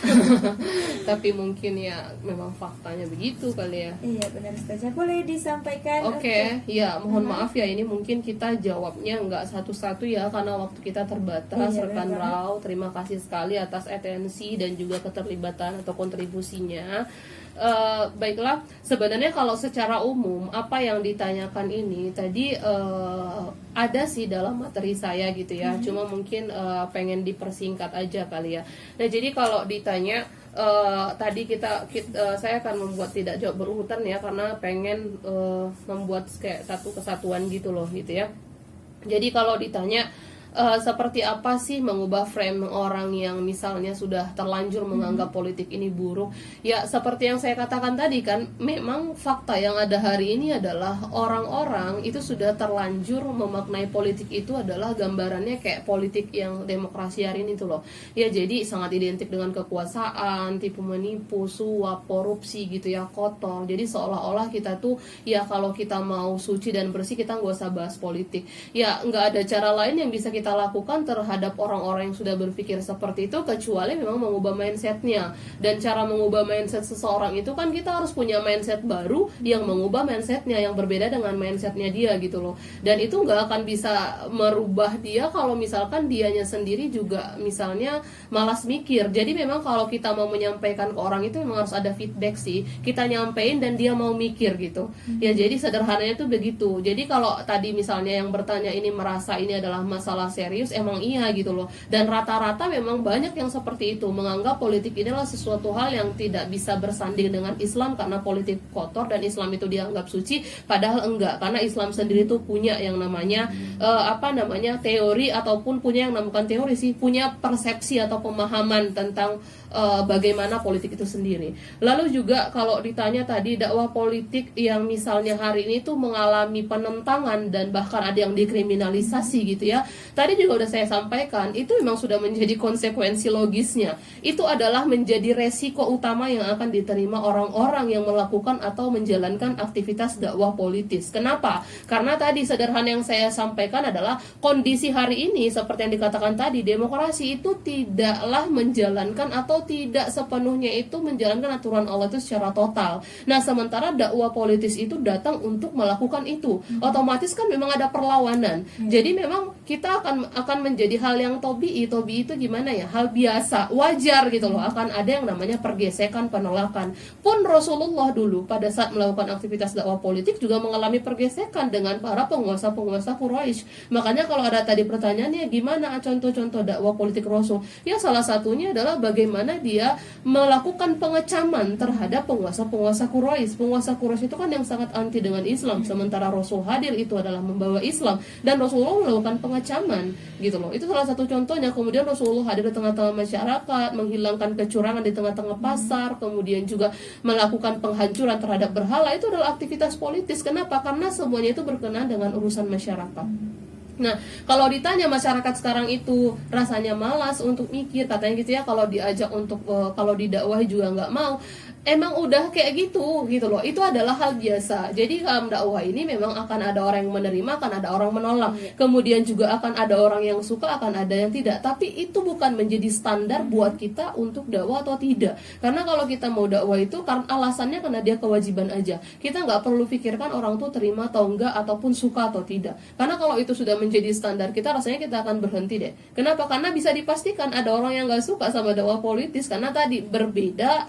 Tapi mungkin ya memang faktanya begitu kali ya. Iya benar Ustazah, boleh disampaikan. Oke, ya mohon maaf ya ini mungkin kita jawabnya nggak satu-satu ya karena waktu kita terbatas. Iya, Rekan benar. Rau, terima kasih sekali atas atensi dan juga keterlibatan atau kontribusinya. Baiklah, sebenarnya kalau secara umum apa yang ditanyakan ini tadi ada sih dalam materi saya gitu ya, cuma mungkin pengen dipersingkat aja kali ya. Nah jadi kalau ditanya tadi saya akan membuat tidak jawab berurutan ya karena pengen membuat kayak satu kesatuan gitu loh gitu ya. Jadi kalau ditanya seperti apa sih mengubah frame orang yang misalnya sudah terlanjur menganggap politik ini buruk? Ya seperti yang saya katakan tadi kan, memang fakta yang ada hari ini adalah orang-orang itu sudah terlanjur memaknai politik itu adalah gambarannya kayak politik yang demokrasi hari ini tuh loh. Ya jadi sangat identik dengan kekuasaan, tipu menipu, suap, korupsi gitu ya, kotor. Jadi seolah-olah kita tuh ya kalau kita mau suci dan bersih kita nggak usah bahas politik. Ya nggak ada cara lain yang bisa kita kita lakukan terhadap orang-orang yang sudah berpikir seperti itu, kecuali memang mengubah mindsetnya. Dan cara mengubah mindset seseorang itu kan kita harus punya mindset baru yang mengubah mindsetnya, yang berbeda dengan mindsetnya dia gitu loh. Dan itu nggak akan bisa merubah dia kalau misalkan dianya sendiri juga misalnya malas mikir. Jadi memang kalau kita mau menyampaikan ke orang itu memang harus ada feedback sih. Kita nyampein dan dia mau mikir gitu. Ya jadi sederhananya tuh begitu. Jadi kalau tadi misalnya yang bertanya ini merasa ini adalah masalah serius, emang iya gitu loh. Dan rata-rata memang banyak yang seperti itu, menganggap politik ini adalah sesuatu hal yang tidak bisa bersanding dengan Islam karena politik kotor dan Islam itu dianggap suci, padahal enggak, karena Islam sendiri tuh punya yang namanya teori, ataupun punya yang bukan teori sih, punya persepsi atau pemahaman tentang bagaimana politik itu sendiri. Lalu juga kalau ditanya tadi dakwah politik yang misalnya hari ini tuh mengalami penentangan dan bahkan ada yang dikriminalisasi gitu ya. Tadi juga udah saya sampaikan, itu memang sudah menjadi konsekuensi logisnya. Itu adalah menjadi resiko utama yang akan diterima orang-orang yang melakukan atau menjalankan aktivitas dakwah politis. Kenapa? Karena tadi sederhana yang saya sampaikan adalah kondisi hari ini seperti yang dikatakan tadi, demokrasi itu tidaklah menjalankan atau tidak sepenuhnya itu menjalankan aturan Allah itu secara total. Nah, sementara dakwah politis itu datang untuk melakukan itu. Otomatis kan memang ada perlawanan. Jadi memang kita akan menjadi hal yang tobi'i. Tobi'i itu gimana ya? Hal biasa, wajar gitu loh. Akan ada yang namanya pergesekan, penolakan. Pun Rasulullah dulu pada saat melakukan aktivitas dakwah politik juga mengalami pergesekan dengan para penguasa-penguasa Quraisy. Makanya kalau ada tadi pertanyaannya gimana contoh-contoh dakwah politik Rasul? Ya salah satunya adalah bagaimana dia melakukan pengecaman terhadap penguasa-penguasa Quraisy. Penguasa Quraisy itu kan yang sangat anti dengan Islam, sementara Rasul hadir itu adalah membawa Islam, dan Rasulullah melakukan pengecaman gitu loh. Itu salah satu contohnya. Kemudian Rasulullah hadir di tengah-tengah masyarakat, menghilangkan kecurangan di tengah-tengah pasar, kemudian juga melakukan penghancuran terhadap berhala. Itu adalah aktivitas politis. Kenapa? Karena semuanya itu berkenaan dengan urusan masyarakat. Nah, kalau ditanya masyarakat sekarang itu rasanya malas untuk mikir, katanya gitu ya, kalau diajak untuk kalau didakwahi juga nggak mau. Emang udah kayak gitu loh. Itu adalah hal biasa. Jadi dalam dakwah ini memang akan ada orang yang menerima, akan ada orang menolak. Kemudian juga akan ada orang yang suka, akan ada yang tidak. Tapi itu bukan menjadi standar buat kita untuk dakwah atau tidak. Karena kalau kita mau dakwah itu karena alasannya karena dia kewajiban aja. Kita nggak perlu pikirkan orang tuh terima atau enggak, ataupun suka atau tidak. Karena kalau itu sudah menjadi standar kita, rasanya kita akan berhenti deh. Kenapa? Karena bisa dipastikan ada orang yang nggak suka sama dakwah politis karena tadi berbeda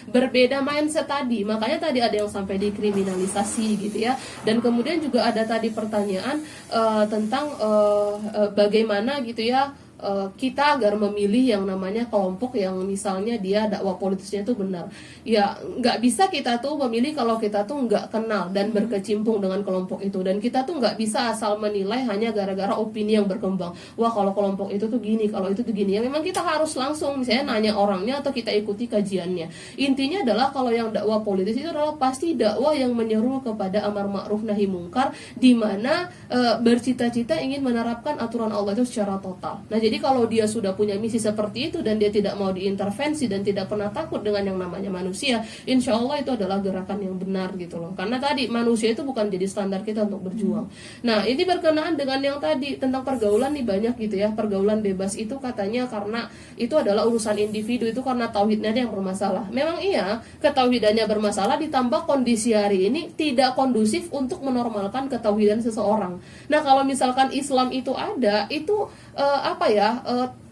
berbeda mindset tadi. Makanya tadi ada yang sampai dikriminalisasi gitu ya. Dan kemudian juga ada tadi pertanyaan tentang bagaimana gitu ya kita agar memilih yang namanya kelompok yang misalnya dia dakwah politisnya itu benar. Ya nggak bisa kita tuh memilih kalau kita tuh nggak kenal dan berkecimpung dengan kelompok itu. Dan kita tuh nggak bisa asal menilai hanya gara-gara opini yang berkembang. Wah kalau kelompok itu tuh gini, kalau itu tuh gini. Ya memang kita harus langsung misalnya nanya orangnya atau kita ikuti kajiannya. Intinya adalah kalau yang dakwah politis itu adalah pasti dakwah yang menyeru kepada amar ma'ruf nahi mungkar, di mana bercita-cita ingin menerapkan aturan Allah itu secara total. Nah jadi kalau dia sudah punya misi seperti itu dan dia tidak mau diintervensi dan tidak pernah takut dengan yang namanya manusia, insya Allah itu adalah gerakan yang benar gitu loh. Karena tadi manusia itu bukan jadi standar kita untuk berjuang. Nah ini berkenaan dengan yang tadi tentang pergaulan nih banyak gitu ya. Pergaulan bebas itu katanya karena itu adalah urusan individu, itu karena tauhidnya yang bermasalah. Memang iya, ketauhidannya bermasalah ditambah kondisi hari ini tidak kondusif untuk menormalkan ketauhidan seseorang. Nah kalau misalkan Islam itu ada, itu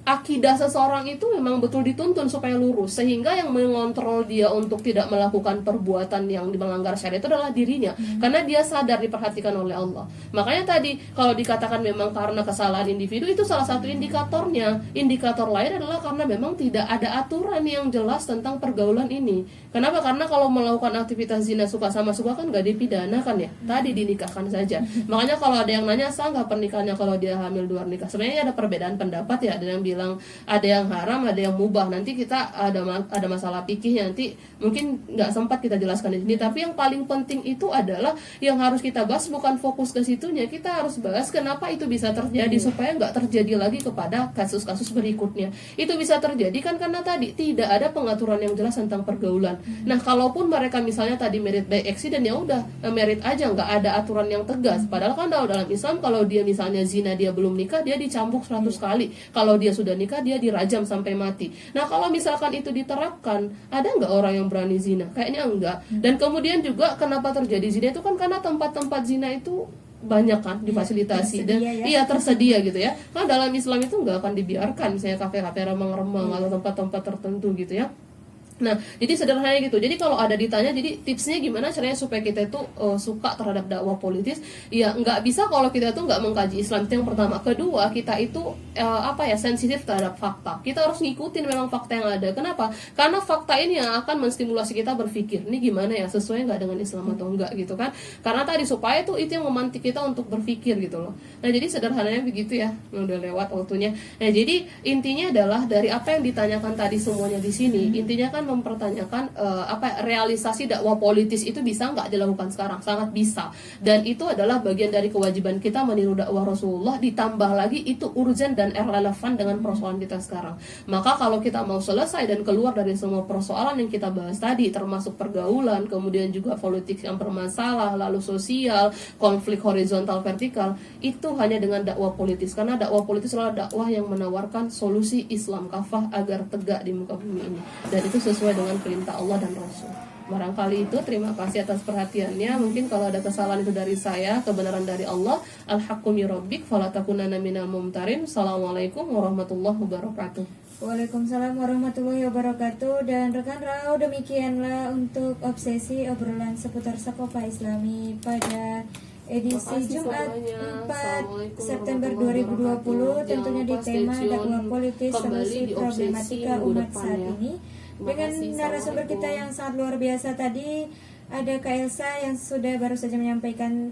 akidah seseorang itu memang betul dituntun supaya lurus, sehingga yang mengontrol dia untuk tidak melakukan perbuatan yang melanggar syariat itu adalah dirinya, karena dia sadar diperhatikan oleh Allah. Makanya tadi kalau dikatakan memang karena kesalahan individu, itu salah satu indikatornya. Indikator lain adalah karena memang tidak ada aturan yang jelas tentang pergaulan ini. Kenapa? Karena kalau melakukan aktivitas zina suka sama suka kan gak dipidana kan ya, tadi dinikahkan saja. Makanya kalau ada yang nanya sah nggak pernikahannya kalau dia hamil 2 nikah, sebenarnya ada perbedaan pendapat ya. Ada yang bilang bilang ada yang haram, ada yang mubah. Nanti kita ada masalah fikih nanti mungkin nggak sempat kita jelaskan di sini. Tapi yang paling penting itu adalah yang harus kita bahas bukan fokus ke situnya, kita harus bahas kenapa itu bisa terjadi supaya nggak terjadi lagi kepada kasus-kasus berikutnya. Itu bisa terjadi kan karena tadi tidak ada pengaturan yang jelas tentang pergaulan. Nah, kalaupun mereka misalnya tadi married by accident, ya udah married aja, nggak ada aturan yang tegas. Padahal kan dalam Islam kalau dia misalnya zina, dia belum nikah, dia dicambuk 100 kali. Kalau dia sudah nikah, dia dirajam sampai mati. Nah, kalau misalkan itu diterapkan, ada nggak orang yang berani zina? Kayaknya enggak. Dan kemudian juga kenapa terjadi zina itu kan karena tempat-tempat zina itu banyak kan difasilitasi dan iya tersedia gitu ya. Nah, dalam Islam itu nggak akan dibiarkan misalnya kafe-kafe remang-remang atau tempat-tempat tertentu gitu ya. Nah, jadi sederhananya gitu. Jadi kalau ada ditanya, jadi tipsnya gimana caranya supaya kita itu suka terhadap dakwah politis? Ya nggak bisa kalau kita itu nggak mengkaji Islam, itu yang pertama. Kedua, kita itu sensitif terhadap fakta. Kita harus ngikutin memang fakta yang ada. Kenapa? Karena fakta ini yang akan menstimulasi kita berpikir, ini gimana ya, sesuai nggak dengan Islam atau enggak gitu kan? Karena tadi supaya itu yang memantik kita untuk berpikir gitu loh. Nah, jadi sederhananya begitu ya. Udah lewat waktunya. Nah, jadi intinya adalah dari apa yang ditanyakan tadi semuanya di sini, intinya kan mempertanyakan realisasi dakwah politis itu bisa nggak dilakukan sekarang? Sangat bisa, dan itu adalah bagian dari kewajiban kita meniru dakwah Rasulullah, ditambah lagi itu urgent dan relevan dengan persoalan kita sekarang. Maka kalau kita mau selesai dan keluar dari semua persoalan yang kita bahas tadi, termasuk pergaulan, kemudian juga politik yang bermasalah, lalu sosial, konflik horizontal vertikal, itu hanya dengan dakwah politis. Karena dakwah politis adalah dakwah yang menawarkan solusi Islam kafah agar tegak di muka bumi ini, dan itu sesuai dengan perintah Allah dan Rasul. Barangkali itu, terima kasih atas perhatiannya. Mungkin kalau ada kesalahan itu dari saya, kebenaran dari Allah. Al-haqqu min rabbik fala takunanna minal mumtarin. Assalamualaikum warahmatullahi wabarakatuh. Waalaikumsalam warahmatullahi wabarakatuh. Dan rekan Rau, demikianlah untuk obsesi obrolan seputar Sakofa Islami pada edisi Jumat 4 September 2020, tentunya di tema dakwah politis solusi problematika umat saat ini, dengan narasumber kita yang sangat luar biasa tadi. Ada Kak Elsa yang sudah baru saja menyampaikan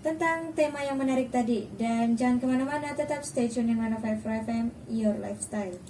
tentang tema yang menarik tadi. Dan jangan kemana-mana, tetap stay tune di 105 FM, Your Lifestyle.